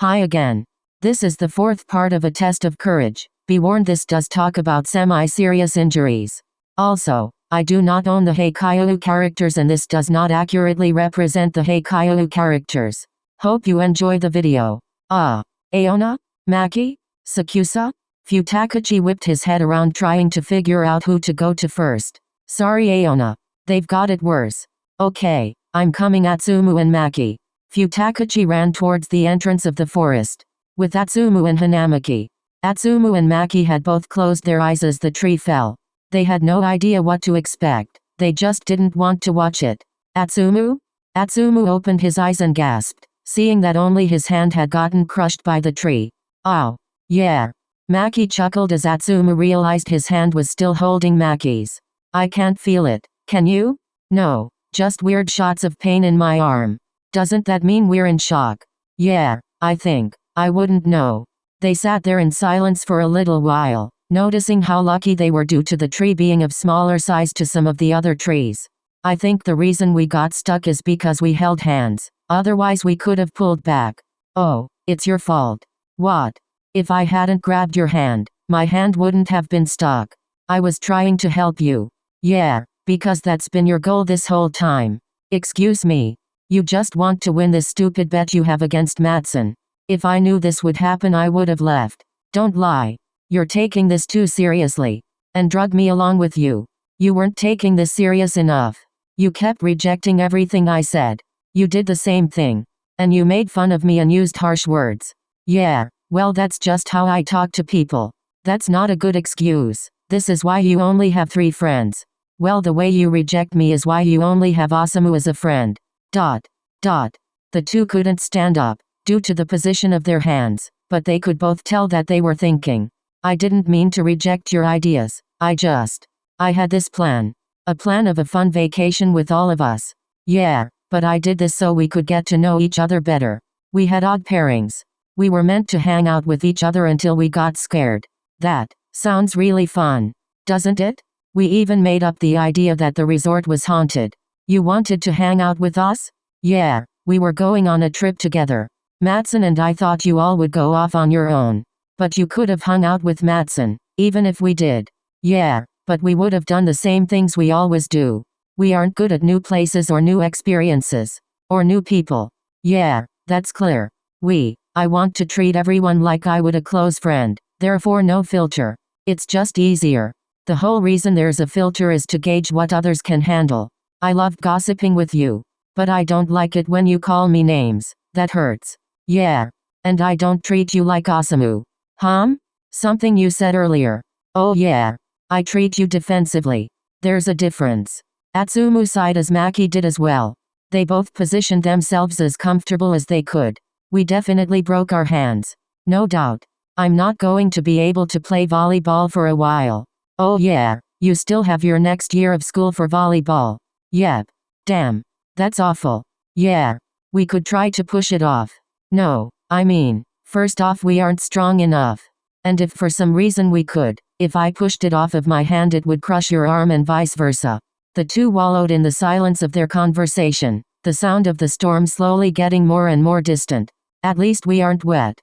Hi again. This is the fourth part of a test of courage. Be warned, this does talk about semi-serious injuries. Also, I do not own the Haikyuu characters and this does not accurately represent the Haikyuu characters. Hope you enjoy the video. Aona? Maki? Sakuatsu? Futakuchi whipped his head around trying to figure out who to go to first. Sorry Aona. They've got it worse. Okay, I'm coming. Atsumu and Maki. Futakuchi ran towards the entrance of the forest. With Atsumu and Hanamaki. Atsumu and Maki had both closed their eyes as the tree fell. They had no idea what to expect. They just didn't want to watch it. Atsumu? Atsumu opened his eyes and gasped, seeing that only his hand had gotten crushed by the tree. Ow. Yeah. Maki chuckled as Atsumu realized his hand was still holding Maki's. I can't feel it. Can you? No. Just weird shots of pain in my arm. Doesn't that mean we're in shock? Yeah, I think. I wouldn't know. They sat there in silence for a little while, noticing how lucky they were due to the tree being of smaller size to some of the other trees. I think the reason we got stuck is because we held hands, otherwise we could have pulled back. Oh, it's your fault. What? If I hadn't grabbed your hand, my hand wouldn't have been stuck. I was trying to help you. Yeah, because that's been your goal this whole time. Excuse me. You just want to win this stupid bet you have against Matsuhana. If I knew this would happen I would have left. Don't lie. You're taking this too seriously. And drug me along with you. You weren't taking this serious enough. You kept rejecting everything I said. You did the same thing. And you made fun of me and used harsh words. Yeah, well that's just how I talk to people. That's not a good excuse. This is why you only have 3 friends. Well, the way you reject me is why you only have Osamu as a friend. ... The two couldn't stand up, due to the position of their hands, but they could both tell that they were thinking. I didn't mean to reject your ideas, I had this plan. A plan of a fun vacation with all of us. Yeah, but I did this so we could get to know each other better. We had odd pairings. We were meant to hang out with each other until we got scared. That sounds really fun, doesn't it? We even made up the idea that the resort was haunted. You wanted to hang out with us? Yeah, we were going on a trip together. Matsuhana and I thought you all would go off on your own. But you could have hung out with Matsuhana, even if we did. Yeah, but we would have done the same things we always do. We aren't good at new places or new experiences. Or new people. Yeah, that's clear. I want to treat everyone like I would a close friend, therefore no filter. It's just easier. The whole reason there's a filter is to gauge what others can handle. I love gossiping with you. But I don't like it when you call me names. That hurts. Yeah. And I don't treat you like Osamu. Something you said earlier. Oh yeah. I treat you defensively. There's a difference. Atsumu sighed as Maki did as well. They both positioned themselves as comfortable as they could. We definitely broke our hands. No doubt. I'm not going to be able to play volleyball for a while. Oh yeah. You still have your next year of school for volleyball. Yep. Damn. That's awful. Yeah. We could try to push it off. No, I mean, first off we aren't strong enough. And if for some reason we could, if I pushed it off of my hand it would crush your arm and vice versa. The two wallowed in the silence of their conversation, the sound of the storm slowly getting more and more distant. At least we aren't wet.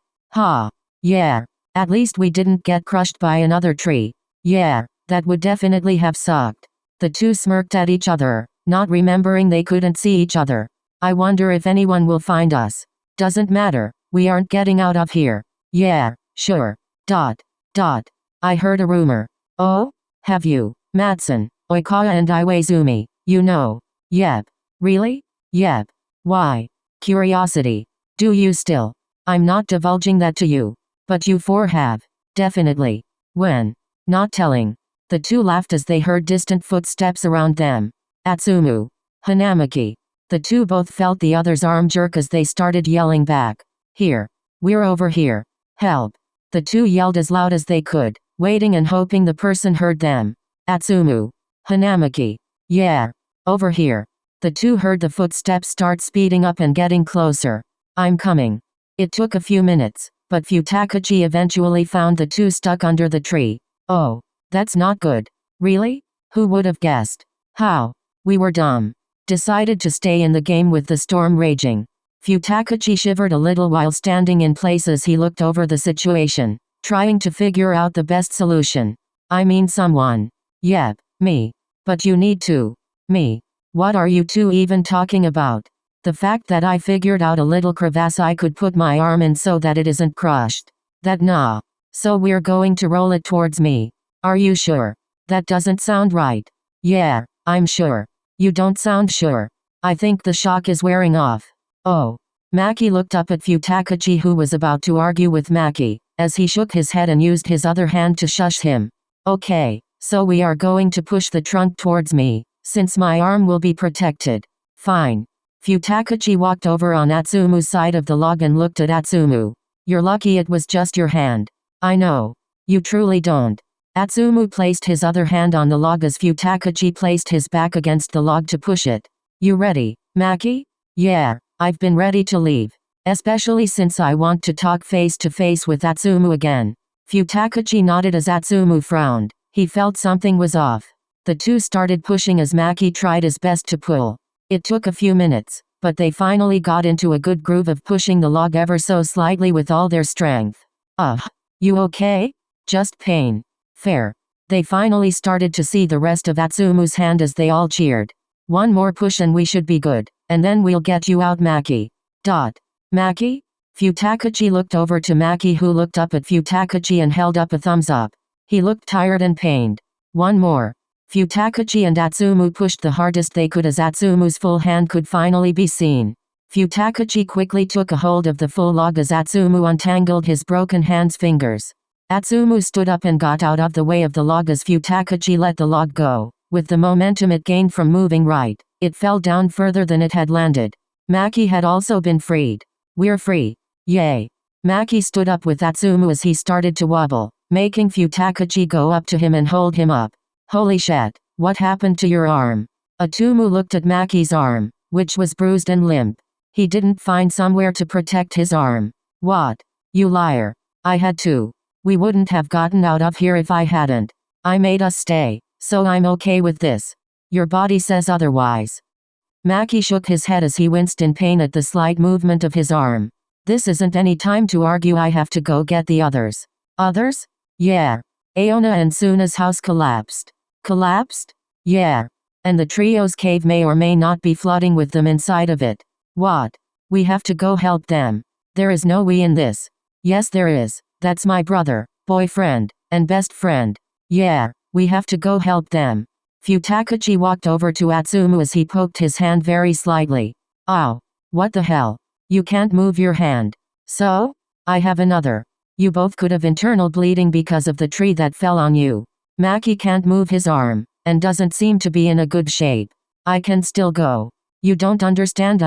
Yeah. At least we didn't get crushed by another tree. Yeah, that would definitely have sucked. The two smirked at each other, not remembering they couldn't see each other. I wonder if anyone will find us. Doesn't matter, we aren't getting out of here. Yeah, sure. ... I heard a rumor. Oh? Have you? Matsuhana, Oikawa and Iwaizumi, you know. Yep. Really? Yep. Why? Curiosity. Do you still? I'm not divulging that to you. But you 4 have. Definitely. When? Not telling. The two laughed as they heard distant footsteps around them. Atsumu. Hanamaki. The two both felt the other's arm jerk as they started yelling back. Here. We're over here. Help. The two yelled as loud as they could, waiting and hoping the person heard them. Atsumu. Hanamaki. Yeah. Over here. The two heard the footsteps start speeding up and getting closer. I'm coming. It took a few minutes, but Futakuchi eventually found the two stuck under the tree. Oh. That's not good. Really? Who would have guessed? How? We were dumb. Decided to stay in the game with the storm raging. Futakuchi shivered a little while standing in place as he looked over the situation, trying to figure out the best solution. I mean someone. Yep, me. But you need to. Me. What are you two even talking about? The fact that I figured out a little crevasse I could put my arm in so that it isn't crushed. That nah. So we're going to roll it towards me. Are you sure? That doesn't sound right. Yeah, I'm sure. You don't sound sure. I think the shock is wearing off. Oh. Maki looked up at Futakuchi, who was about to argue with Maki, as he shook his head and used his other hand to shush him. Okay, so we are going to push the trunk towards me, since my arm will be protected. Fine. Futakuchi walked over on Atsumu's side of the log and looked at Atsumu. You're lucky it was just your hand. I know. You truly don't. Atsumu placed his other hand on the log as Futakuchi placed his back against the log to push it. You ready, Maki? Yeah, I've been ready to leave. Especially since I want to talk face to face with Atsumu again. Futakuchi nodded as Atsumu frowned. He felt something was off. The two started pushing as Maki tried his best to pull. It took a few minutes, but they finally got into a good groove of pushing the log ever so slightly with all their strength. You okay? Just pain. Fair. They finally started to see the rest of Atsumu's hand as they all cheered. One more push and we should be good, and then we'll get you out, Maki. Maki? Futakuchi looked over to Maki, who looked up at Futakuchi and held up a thumbs up. He looked tired and pained. One more. Futakuchi and Atsumu pushed the hardest they could as Atsumu's full hand could finally be seen. Futakuchi quickly took a hold of the full log as Atsumu untangled his broken hand's fingers. Atsumu stood up and got out of the way of the log as Futakuchi let the log go. With the momentum it gained from moving right, it fell down further than it had landed. Maki had also been freed. We're free. Yay. Maki stood up with Atsumu as he started to wobble, making Futakuchi go up to him and hold him up. Holy shit, what happened to your arm? Atsumu looked at Maki's arm, which was bruised and limp. He didn't find somewhere to protect his arm. What? You liar. I had to. We wouldn't have gotten out of here if I hadn't. I made us stay, so I'm okay with this. Your body says otherwise. Maki shook his head as he winced in pain at the slight movement of his arm. This isn't any time to argue. I have to go get the others. Others? Yeah. Aona and Suna's house collapsed. Collapsed? Yeah. And the trio's cave may or may not be flooding with them inside of it. What? We have to go help them. There is no we in this. Yes there is. That's my brother, boyfriend, and best friend. Yeah, we have to go help them. Futakuchi walked over to Atsumu as he poked his hand very slightly. Ow. What the hell? You can't move your hand. So? I have another. You both could have internal bleeding because of the tree that fell on you. Maki can't move his arm, and doesn't seem to be in a good shape. I can still go. You don't understand.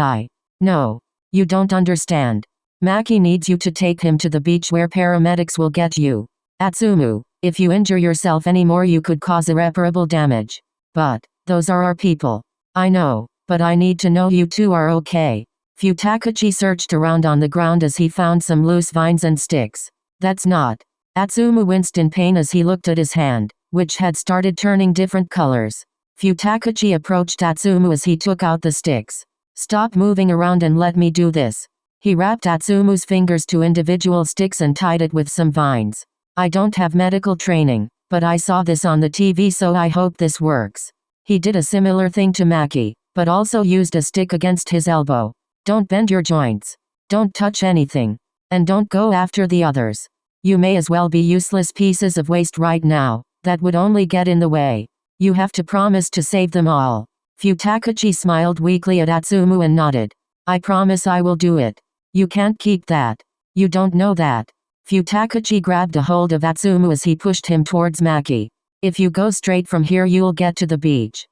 No. You don't understand. Maki needs you to take him to the beach where paramedics will get you. Atsumu, if you injure yourself anymore you could cause irreparable damage. But, those are our people. I know, but I need to know you two are okay. Futakuchi searched around on the ground as he found some loose vines and sticks. That's not. Atsumu winced in pain as he looked at his hand, which had started turning different colors. Futakuchi approached Atsumu as he took out the sticks. Stop moving around and let me do this. He wrapped Atsumu's fingers to individual sticks and tied it with some vines. I don't have medical training, but I saw this on the TV, so I hope this works. He did a similar thing to Maki, but also used a stick against his elbow. Don't bend your joints. Don't touch anything. And don't go after the others. You may as well be useless pieces of waste right now. That would only get in the way. You have to promise to save them all. Futakuchi smiled weakly at Atsumu and nodded. I promise I will do it. You can't keep that. You don't know that. Futakuchi grabbed a hold of Atsumu as he pushed him towards Maki. If you go straight from here you'll get to the beach.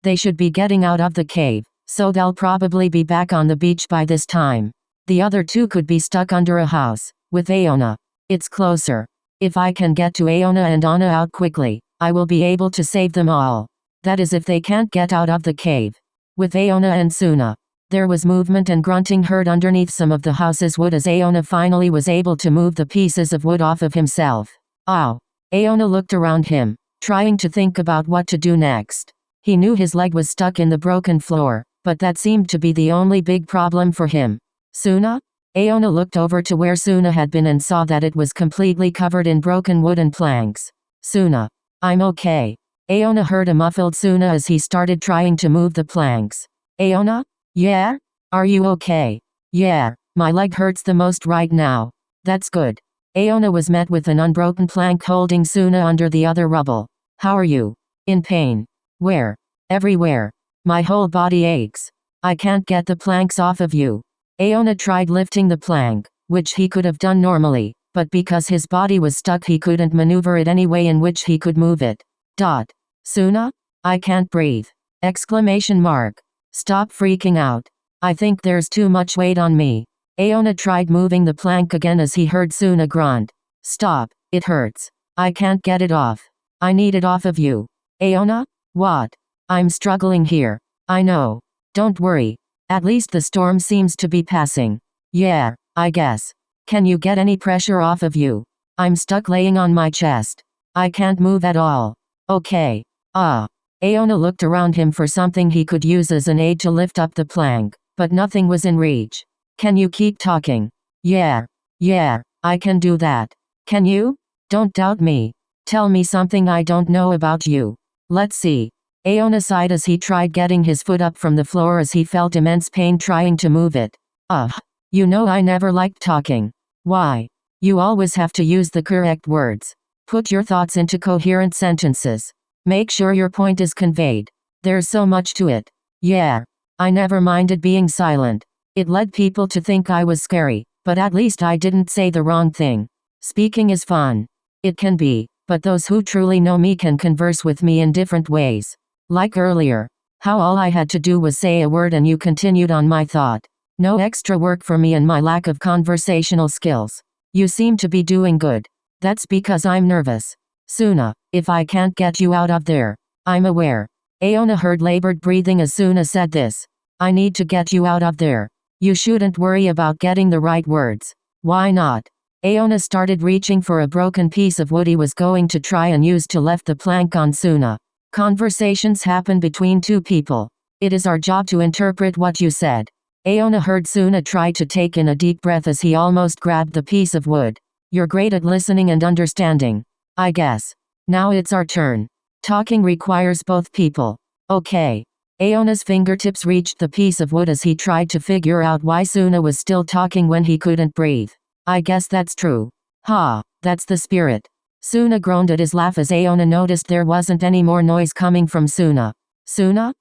They should be getting out of the cave, so they'll probably be back on the beach by this time. The other two could be stuck under a house, with Aona. It's closer. If I can get to Aona and Aona out quickly, I will be able to save them all. That is if they can't get out of the cave. With Aona and Suna. There was movement and grunting heard underneath some of the house's wood as Aona finally was able to move the pieces of wood off of himself. Ow. Aona looked around him, trying to think about what to do next. He knew his leg was stuck in the broken floor, but that seemed to be the only big problem for him. Suna? Aona looked over to where Suna had been and saw that it was completely covered in broken wooden planks. Suna. I'm okay. Aona heard a muffled Suna as he started trying to move the planks. Aona? Yeah? Are you okay? Yeah, my leg hurts the most right now. That's good. Aona was met with an unbroken plank holding Suna under the other rubble. How are you? In pain. Where? Everywhere. My whole body aches. I can't get the planks off of you. Aona tried lifting the plank, which he could have done normally, but because his body was stuck he couldn't maneuver it any way in which he could move it. Suna? I can't breathe. Exclamation mark. Stop freaking out. I think there's too much weight on me. Aona tried moving the plank again as he heard Suna grunt. Stop, it hurts. I can't get it off. I need it off of you. Aona? What? I'm struggling here. I know. Don't worry. At least the storm seems to be passing. Yeah, I guess. Can you get any pressure off of you? I'm stuck laying on my chest. I can't move at all. Okay. Aona looked around him for something he could use as an aid to lift up the plank, but nothing was in reach. Can you keep talking? Yeah, I can do that. Can you? Don't doubt me. Tell me something I don't know about you. Let's see. Aona sighed as he tried getting his foot up from the floor as he felt immense pain trying to move it. You know I never liked talking. Why? You always have to use the correct words. Put your thoughts into coherent sentences. Make sure your point is conveyed. There's so much to it. Yeah. I never minded being silent. It led people to think I was scary, but at least I didn't say the wrong thing. Speaking is fun. It can be, but those who truly know me can converse with me in different ways. Like earlier. How all I had to do was say a word and you continued on my thought. No extra work for me and my lack of conversational skills. You seem to be doing good. That's because I'm nervous. Suna, if I can't get you out of there, I'm aware. Aona heard labored breathing as Suna said this. I need to get you out of there. You shouldn't worry about getting the right words. Why not? Aona started reaching for a broken piece of wood he was going to try and use to lift the plank on Suna. Conversations happen between two people. It is our job to interpret what you said. Aona heard Suna try to take in a deep breath as he almost grabbed the piece of wood. You're great at listening and understanding. I guess. Now it's our turn. Talking requires both people. Okay. Aona's fingertips reached the piece of wood as he tried to figure out why Suna was still talking when he couldn't breathe. I guess that's true. That's the spirit. Suna groaned at his laugh as Aona noticed there wasn't any more noise coming from Suna. Suna?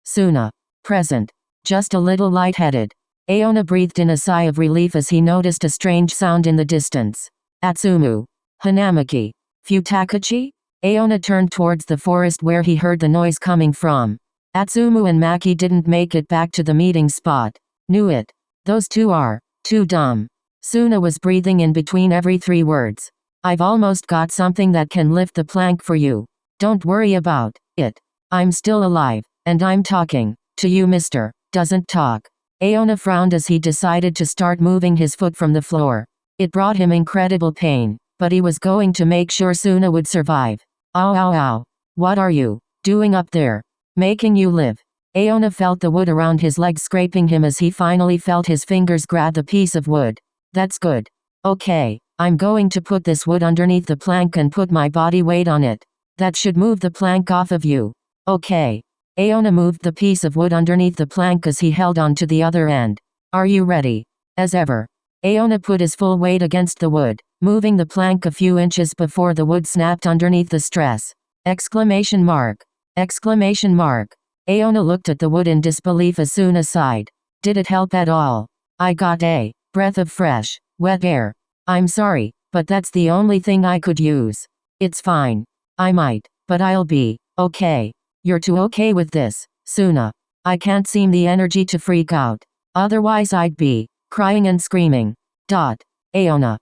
Suna. Present. Just a little lightheaded. Aona breathed in a sigh of relief as he noticed a strange sound in the distance. Atsumu. Hanamaki. Futakuchi? Aona turned towards the forest where he heard the noise coming from. Atsumu and Maki didn't make it back to the meeting spot. Knew it. Those two are too dumb. Suna was breathing in between every 3 words. I've almost got something that can lift the plank for you. Don't worry about it. I'm still alive, and I'm talking to you, mister. Doesn't talk. Aona frowned as he decided to start moving his foot from the floor. It brought him incredible pain, but he was going to make sure Suna would survive. Ow. What are you doing up there? Making you live. Aona felt the wood around his leg scraping him as he finally felt his fingers grab the piece of wood. That's good. Okay. I'm going to put this wood underneath the plank and put my body weight on it. That should move the plank off of you. Okay. Aona moved the piece of wood underneath the plank as he held on to the other end. Are you ready? As ever. Aona put his full weight against the wood, moving the plank a few inches before the wood snapped underneath the stress. Exclamation mark. Aona looked at the wood in disbelief as Suna sighed. Did it help at all? I got a breath of fresh, wet air. I'm sorry, but that's the only thing I could use. It's fine. I might, but I'll be okay. You're too okay with this, Suna. I can't seem the energy to freak out. Otherwise I'd be crying and screaming. Aona.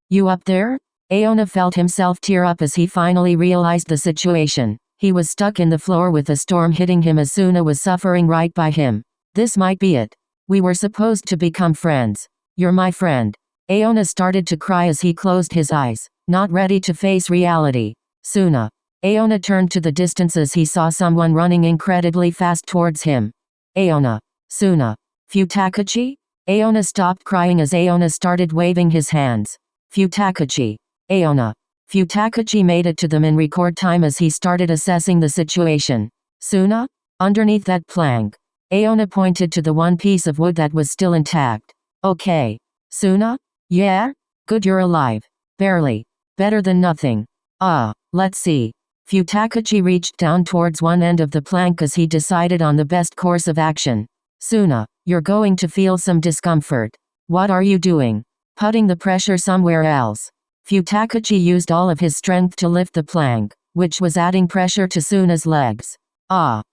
You up there? Aona felt himself tear up as he finally realized the situation. He was stuck in the floor with a storm hitting him as Suna was suffering right by him. This might be it. We were supposed to become friends. You're my friend. Aona started to cry as he closed his eyes, not ready to face reality. Suna. Aona turned to the distance as he saw someone running incredibly fast towards him. Aona. Suna. Futakuchi? Aona stopped crying as Aona started waving his hands. Futakuchi. Aona. Futakuchi made it to them in record time as he started assessing the situation. Suna? Underneath that plank. Aona pointed to the one piece of wood that was still intact. Okay. Suna? Yeah? Good, you're alive. Barely. Better than nothing. Let's see. Futakuchi reached down towards one end of the plank as he decided on the best course of action. Suna, you're going to feel some discomfort. What are you doing? Putting the pressure somewhere else. Futakuchi used all of his strength to lift the plank, which was adding pressure to Suna's legs.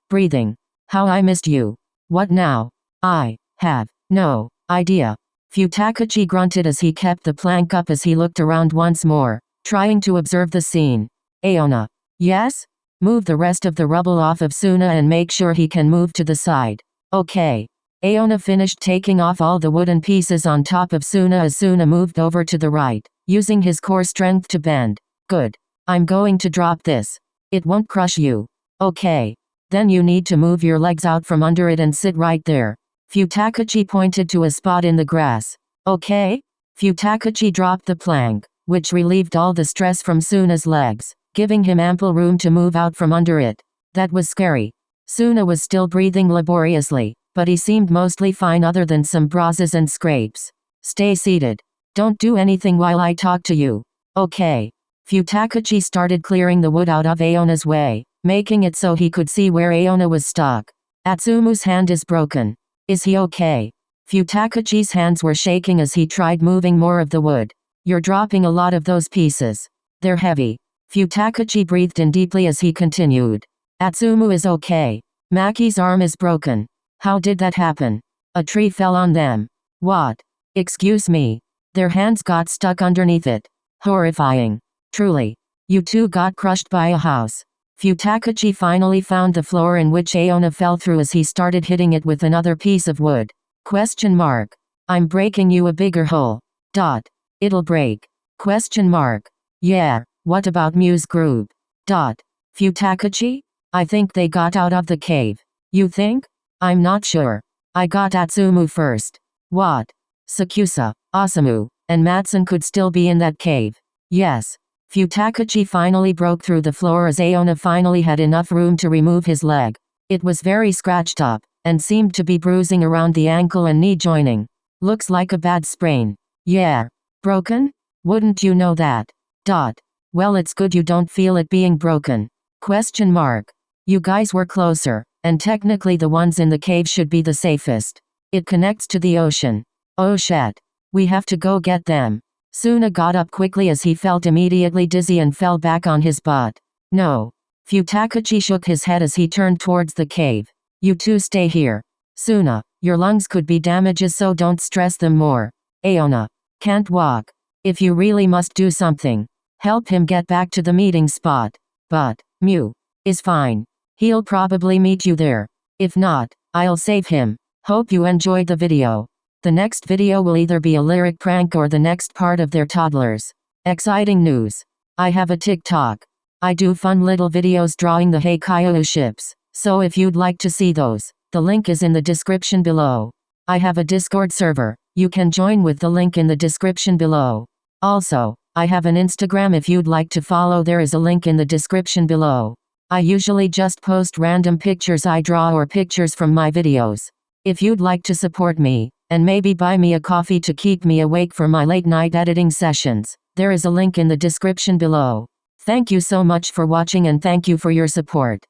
Breathing. How I missed you. What now? I have no idea. Futakuchi grunted as he kept the plank up as he looked around once more, trying to observe the scene. Aona. Yes? Move the rest of the rubble off of Suna and make sure he can move to the side. Okay. Aona finished taking off all the wooden pieces on top of Suna as Suna moved over to the right, using his core strength to bend. Good. I'm going to drop this. It won't crush you. Okay. Then you need to move your legs out from under it and sit right there. Futakuchi pointed to a spot in the grass. Okay? Futakuchi dropped the plank, which relieved all the stress from Suna's legs, giving him ample room to move out from under it. That was scary. Suna was still breathing laboriously, but he seemed mostly fine other than some bruises and scrapes. Stay seated. Don't do anything while I talk to you. Okay. Futakuchi started clearing the wood out of Aona's way, making it so he could see where Aona was stuck. Atsumu's hand is broken. Is he okay? Futakuchi's hands were shaking as he tried moving more of the wood. You're dropping a lot of those pieces. They're heavy. Futakuchi breathed in deeply as he continued. Atsumu is okay. Maki's arm is broken. How did that happen? A tree fell on them. What? Excuse me. Their hands got stuck underneath it. Horrifying. Truly. You two got crushed by a house. Futakuchi finally found the floor in which Aona fell through as he started hitting it with another piece of wood. Question mark. I'm breaking you a bigger hole. Dot. It'll break. Question mark. Yeah, what about Muse Group? Dot. Futakuchi? I think they got out of the cave. You think? I'm not sure. I got Atsumu first. What? Sakusa, Osamu, and Matsun could still be in that cave. Yes. Futakuchi finally broke through the floor as Aona finally had enough room to remove his leg. It was very scratched up, and seemed to be bruising around the ankle and knee joining. Looks like a bad sprain. Yeah. Broken? Wouldn't you know that? Dot. Well, it's good you don't feel it being broken. Question mark. You guys were closer, and technically the ones in the cave should be the safest. It connects to the ocean. Oh shit. We have to go get them. Suna got up quickly as he felt immediately dizzy and fell back on his butt. No. Futakuchi shook his head as he turned towards the cave. You two stay here. Suna, your lungs could be damaged, so don't stress them more. Aona. Can't walk. If you really must do something, help him get back to the meeting spot. But, Mew is fine. He'll probably meet you there. If not, I'll save him. Hope you enjoyed the video. The next video will either be a lyric prank or the next part of their toddlers. Exciting news. I have a TikTok. I do fun little videos drawing the Haikyuu ships, so if you'd like to see those, the link is in the description below. I have a Discord server. You can join with the link in the description below. Also, I have an Instagram if you'd like to follow, there is a link in the description below. I usually just post random pictures I draw or pictures from my videos. If you'd like to support me, and maybe buy me a coffee to keep me awake for my late night editing sessions, there is a link in the description below. Thank you so much for watching and thank you for your support.